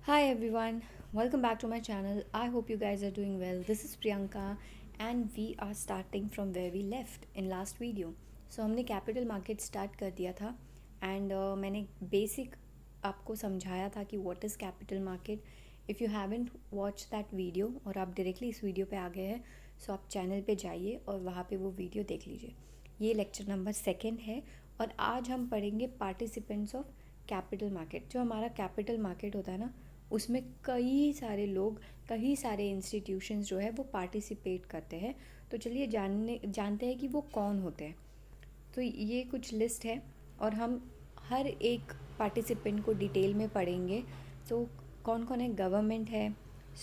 Hi everyone, welcome back to my channel. I hope you guys are doing well. This is Priyanka and we are starting from where we left in last video. So हमने capital market start कर दिया था and मैंने basic आपको समझाया था कि what is capital market. If you haven't watch that video और आप डायरेक्टली इस वीडियो पे आ गए हैं सो आप चैनल पे जाइए और वहाँ पे वो वीडियो देख लीजिए. ये लेक्चर नंबर 2 है और आज हम पढ़ेंगे पार्टिसिपेंट्स ऑफ कैपिटल मार्केट. जो हमारा कैपिटल मार्केट होता है ना, उसमें कई सारे लोग, कई सारे इंस्टीट्यूशंस जो है वो पार्टिसिपेट करते हैं. तो चलिए जानते हैं कि वो कौन होते हैं. तो ये कुछ लिस्ट है और हम हर एक पार्टिसिपेंट को डिटेल में पढ़ेंगे. तो कौन कौन है? गवर्नमेंट है,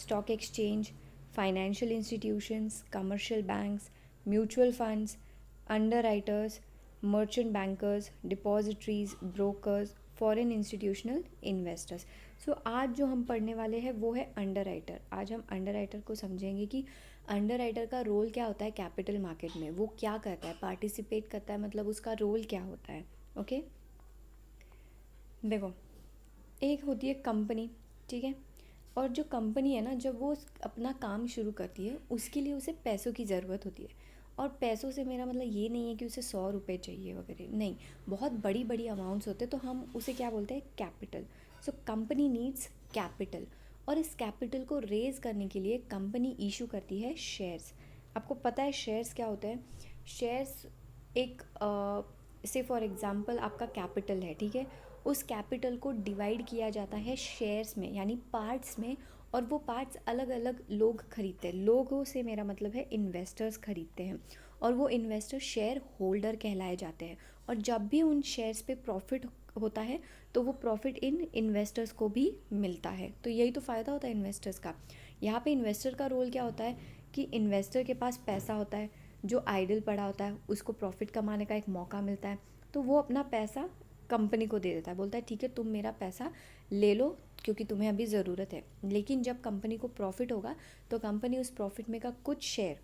stock exchange, financial institutions, commercial banks, mutual funds, underwriters, merchant bankers, depositories, brokers, foreign institutional investors. So आज जो हम पढ़ने वाले हैं वो है अंडरराइटर. आज हम अंडरराइटर को समझेंगे कि अंडरराइटर का रोल क्या होता है कैपिटल मार्केट में, वो क्या करता है, पार्टिसिपेट करता है, मतलब उसका रोल क्या होता है. ओके देखो, एक होती है कंपनी, ठीक है. और जो कंपनी है ना, जब वो अपना काम शुरू करती है उसके लिए उसे पैसों की ज़रूरत होती है. और पैसों से मेरा मतलब ये नहीं है कि उसे 100 रुपये चाहिए वगैरह, नहीं. बहुत बड़ी बड़ी अमाउंट्स होते हैं तो हम उसे क्या बोलते हैं? Capital. So company needs capital और इस कैपिटल को रेज़ करने के लिए कंपनी इशू करती है शेयर्स. आपको पता है शेयर्स क्या होते हैं? शेयर्स एक से फॉर एग्ज़ाम्पल आपका कैपिटल है, ठीक है. उस कैपिटल को डिवाइड किया जाता है शेयर्स में, यानी पार्ट्स में. और वो पार्ट्स अलग अलग लोग खरीदते हैं. लोगों से मेरा मतलब है इन्वेस्टर्स खरीदते हैं और वो इन्वेस्टर शेयर होल्डर कहलाए जाते हैं. और जब भी उन शेयर्स पे प्रॉफिट होता है तो वो प्रॉफिट इन इन्वेस्टर्स को भी मिलता है. तो यही तो फ़ायदा होता है इन्वेस्टर्स का. यहाँ पे इन्वेस्टर का रोल क्या होता है कि इन्वेस्टर के पास पैसा होता है जो आइडल पड़ा होता है, उसको प्रॉफिट कमाने का एक मौका मिलता है. तो वो अपना पैसा कंपनी को दे देता है, बोलता है ठीक है तुम मेरा पैसा ले लो क्योंकि तुम्हें अभी ज़रूरत है. लेकिन जब कंपनी को प्रॉफिट होगा तो कंपनी उस प्रॉफिट में का कुछ शेयर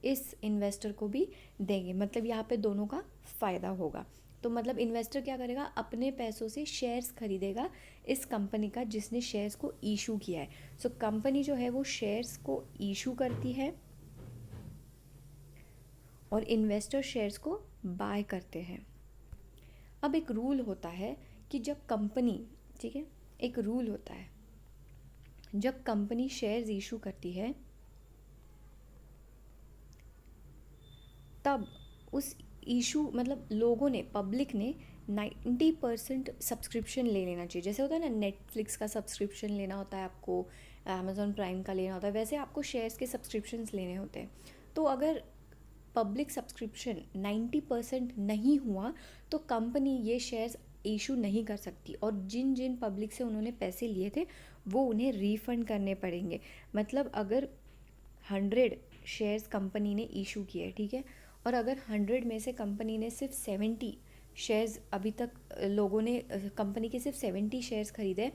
इस इन्वेस्टर को भी देंगे. मतलब यहाँ पे दोनों का फ़ायदा होगा. तो मतलब इन्वेस्टर क्या करेगा? अपने पैसों से शेयर्स खरीदेगा इस कंपनी का जिसने शेयर्स को इशू किया है. सो कंपनी जो है वो शेयर्स को इशू करती है और इन्वेस्टर शेयर्स को बाय करते हैं. अब एक रूल होता है कि जब कंपनी, ठीक है, एक रूल होता है जब कंपनी शेयर्स इशू करती है तब उस इशू मतलब लोगों ने, पब्लिक ने 90% सब्सक्रिप्शन ले लेना चाहिए. जैसे होता है ना, नेटफ्लिक्स का सब्सक्रिप्शन लेना होता है आपको, अमेज़ॉन प्राइम का लेना होता है, वैसे आपको शेयर्स के सब्सक्रिप्शंस लेने होते हैं. तो अगर पब्लिक सब्सक्रिप्शन 90% नहीं हुआ तो कंपनी ये शेयर्स इशू नहीं कर सकती. और जिन जिन पब्लिक से उन्होंने पैसे लिए थे वो उन्हें रीफंड करने पड़ेंगे. मतलब अगर 100 शेयर्स कंपनी ने इशू किए, ठीक है, और अगर 100 में से कंपनी ने सिर्फ 70 शेयर्स, अभी तक लोगों ने कंपनी के सिर्फ 70 शेयर्स खरीदे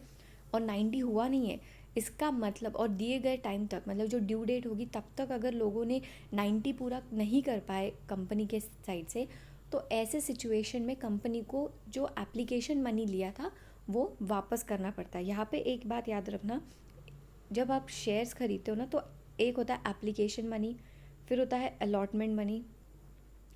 और 90 हुआ नहीं है, इसका मतलब, और दिए गए टाइम तक, मतलब जो ड्यू डेट होगी तब तक अगर लोगों ने 90 पूरा नहीं कर पाए कंपनी के साइड से, तो ऐसे सिचुएशन में कंपनी को जो एप्लीकेशन मनी लिया था वो वापस करना पड़ता है. यहाँ पे एक बात याद रखना, जब आप शेयर्स खरीदते हो ना तो एक होता है एप्लीकेशन मनी, फिर होता है अलॉटमेंट मनी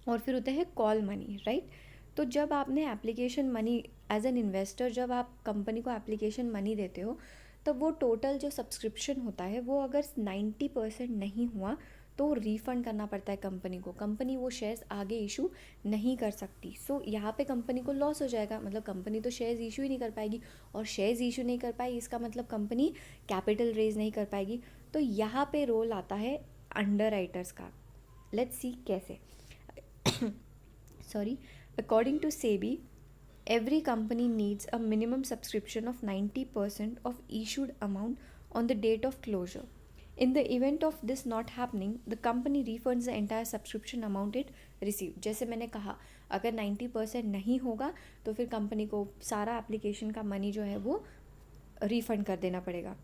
और फिर होता है कॉल मनी, राइट. तो जब आपने application money as an investor, जब आप कंपनी को एप्लीकेशन मनी देते हो तब वो टोटल जो सब्सक्रिप्शन होता है वो अगर 90% नहीं हुआ तो रिफ़ंड करना पड़ता है कंपनी को. कंपनी वो शेयर्स आगे इशू नहीं कर सकती. सो यहाँ पे कंपनी को लॉस हो जाएगा. मतलब कंपनी तो शेयर्स इशू ही नहीं कर पाएगी और शेयर्स इशू नहीं कर पाएगी इसका मतलब कंपनी कैपिटल रेज नहीं कर पाएगी. तो यहाँ पे रोल आता है अंडर राइटर्स का. लेट्स सी कैसे. Sorry, according to SEBI, every company needs a minimum subscription of 90% of issued amount on the date of closure. In the event of this not happening, the company refunds the entire subscription amount it received. जैसे मैंने कहा, अगर 90% नहीं होगा तो फिर company को सारा एप्लीकेशन का मनी जो है वो रिफ़ंड कर देना पड़ेगा.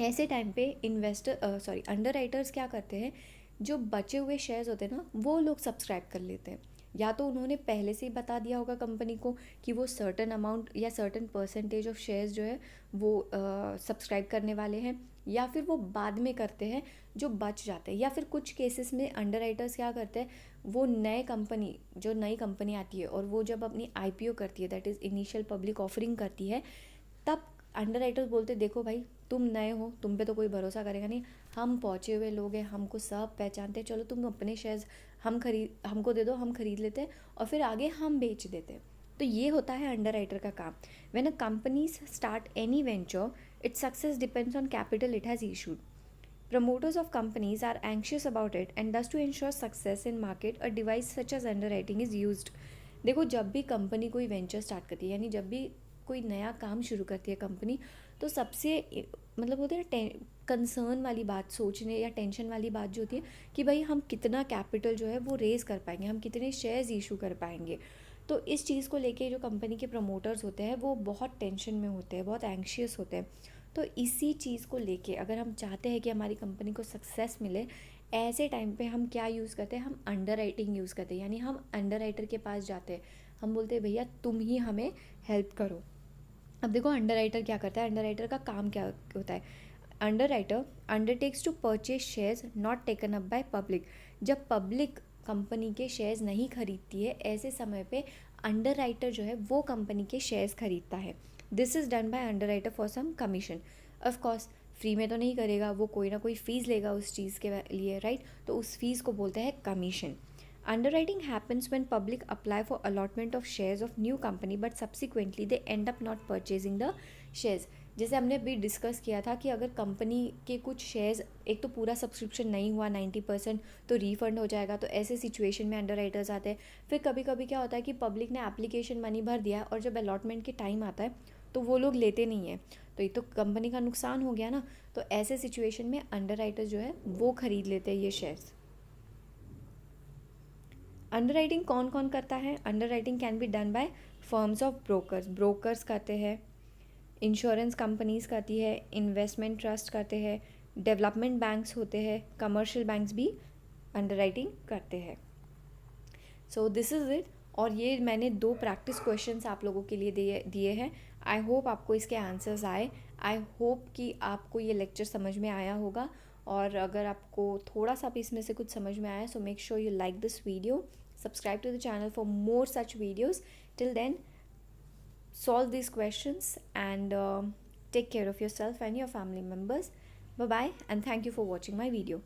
ऐसे टाइम पे अंडर राइटर्स क्या करते हैं, जो बचे हुए शेयर्स होते हैं ना वो लोग सब्सक्राइब कर लेते हैं. या तो उन्होंने पहले से ही बता दिया होगा कंपनी को कि वो सर्टन अमाउंट या सर्टन परसेंटेज ऑफ शेयर्स जो है वो सब्सक्राइब करने वाले हैं, या फिर वो बाद में करते हैं जो बच जाते हैं। या फिर कुछ केसेस में अंडरराइटर्स क्या करते हैं, वो नई कंपनी आती है और वो जब अपनी आईपीओ करती है, that is initial public offering करती है, तब अंडरराइटर्स बोलते देखो भाई तुम नए हो, तुम पे तो कोई भरोसा करेगा नहीं, हम पहुँचे हुए लोग हैं, हमको सब पहचानते हैं, चलो तुम अपने शेयर्स हमको दे दो, हम खरीद लेते हैं और फिर आगे हम बेच देते हैं। तो ये होता है अंडरराइटर का काम। When a companies start any venture, its success depends on capital it has issued. Promoters of companies are anxious about it, and thus to ensure success in market, a device such as underwriting is used. देखो, जब भी company कोई venture start करती है, यानी जब भी कोई नया काम शुरू करती है कंपनी, तो सबसे मतलब होता है कंसर्न वाली बात, सोचने या टेंशन वाली बात जो होती है कि भाई हम कितना कैपिटल जो है वो रेज़ कर पाएंगे, हम कितने शेयर्स इशू कर पाएंगे। तो इस चीज़ को लेके जो कंपनी के प्रमोटर्स होते हैं वो बहुत टेंशन में होते हैं, बहुत एंशियस होते हैं। तो इसी चीज़ को लेके अगर हम चाहते हैं कि हमारी कंपनी को सक्सेस मिले, ऐसे टाइम पे हम क्या यूज़ करते हैं, हम अंडर राइटिंग यूज़ करते हैं। यानी हम अंडर राइटर के पास जाते हैं, हम बोलते हैं भैया तुम ही हमें हेल्प करो। अब देखो अंडर राइटर क्या करता है, अंडर राइटर का काम क्या होता है। Underwriter undertakes to purchase shares not taken up by public. जब पब्लिक कंपनी के शेयर्स नहीं खरीदती है, ऐसे समय पे अंडर राइटर जो है वो कंपनी के शेयर्स खरीदता है। This is done by underwriter for some commission. Of course free में तो नहीं करेगा, वो कोई ना कोई फ़ीस लेगा उस चीज़ के लिए, राइट। तो उस फीस को बोलते हैं commission. Underwriting happens when public apply for allotment of shares of new company but subsequently they end up not purchasing the shares। जैसे हमने अभी डिस्कस किया था कि अगर कंपनी के कुछ शेयर्स, एक तो पूरा सब्सक्रिप्शन नहीं हुआ 90%, तो रीफंड हो जाएगा। तो ऐसे सिचुएशन में अंडरराइटर्स आते हैं। फिर कभी कभी क्या होता है कि पब्लिक ने एप्लीकेशन मनी भर दिया और जब अलॉटमेंट के टाइम आता है तो वो लोग लेते नहीं हैं, तो ये तो कंपनी का नुकसान हो गया ना। तो ऐसे सिचुएशन में अंडरराइटर्स जो है वो खरीद लेते हैं ये शेयर्स। अंडरराइटिंग कौन कौन करता है? Underwriting can be done by firms of brokers करते हैं, इंश्योरेंस कंपनीज करती है, इन्वेस्टमेंट ट्रस्ट करते हैं, डेवलपमेंट बैंक्स होते हैं, कमर्शियल बैंक्स भी अंडरराइटिंग करते हैं। So this is it. और ये मैंने 2 प्रैक्टिस क्वेश्चंस आप लोगों के लिए दिए हैं। आई होप आपको इसके आंसर्स आए। आई होप कि आपको ये लेक्चर समझ में आया होगा। और अगर आपको थोड़ा सा भी इसमें से कुछ समझ में आया, so make sure you like this video, subscribe to the channel for more such videos. Till then, solve these questions and take care of yourself and your family members. Bye bye, and thank you for watching my video.